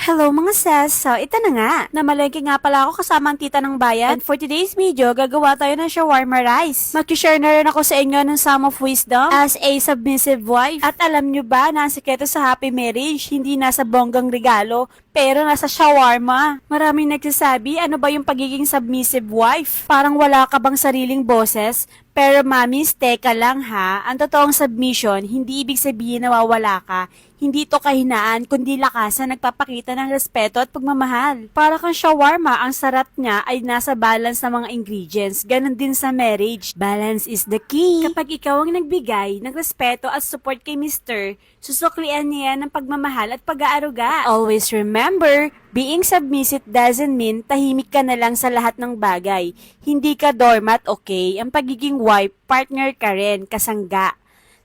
Hello mga sis! So, ito na nga. Namalengke nga pala ako kasama ang tita ng bayan. And for today's video, gagawa tayo ng shawarma rice. Mag-share na rin ako sa inyo ng some of wisdom as a submissive wife. At alam nyo ba na ang sikreto sa happy marriage, hindi nasa bonggang regalo, pero nasa shawarma. Maraming nagsasabi, ano ba yung pagiging submissive wife? Parang wala ka bang sariling boses? Pero mamis, teka lang ha. Ang totoong submission, hindi ibig sabihin na wawala ka. Hindi to kahinaan, kundi lakasan nagpapakita ng respeto at pagmamahal. Para kang shawarma, ang sarap niya ay nasa balance ng mga ingredients. Ganon din sa marriage. Balance is the key. Kapag ikaw ang nagbigay ng respeto at support kay Mr., susuklian niya ng pagmamahal at pag-aaruga. Always remember, being submissive doesn't mean tahimik ka na lang sa lahat ng bagay. Hindi ka doormat, okay? Ang pagiging wife, partner ka rin, kasangga.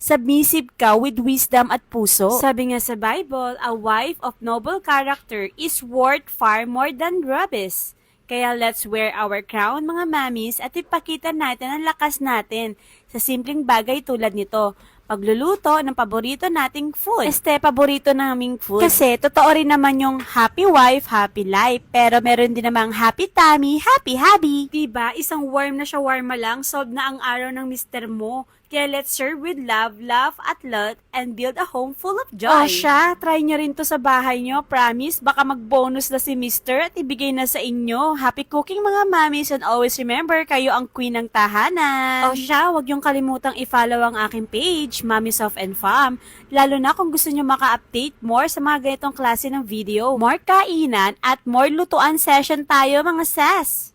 Submissive ka with wisdom at puso. Sabi nga sa Bible, a wife of noble character is worth far more than rubies. Kaya let's wear our crown mga mamis at ipakita natin ang lakas natin sa simpleng bagay tulad nito. Pagluluto ng paborito nating food. Paborito naming food. Kasi totoo rin naman yung happy wife, happy life. Pero meron din namang happy tummy, happy hubby. Diba? Isang warm na shawarma lang, solve na ang araw ng mister mo. Kaya let's serve with love, laugh at lot, and build a home full of joy. Siya, try nyo rin to sa bahay nyo. Promise, baka mag-bonus na si mister at ibigay na sa inyo. Happy cooking mga mamis, and always remember, kayo ang queen ng tahanan. Siya, wag yung kalimutang i-follow ang aking page, Mommies of and Fam. Lalo na kung gusto nyo maka-update more sa mga ganitong klase ng video. More kainan at more lutuan session tayo mga sas.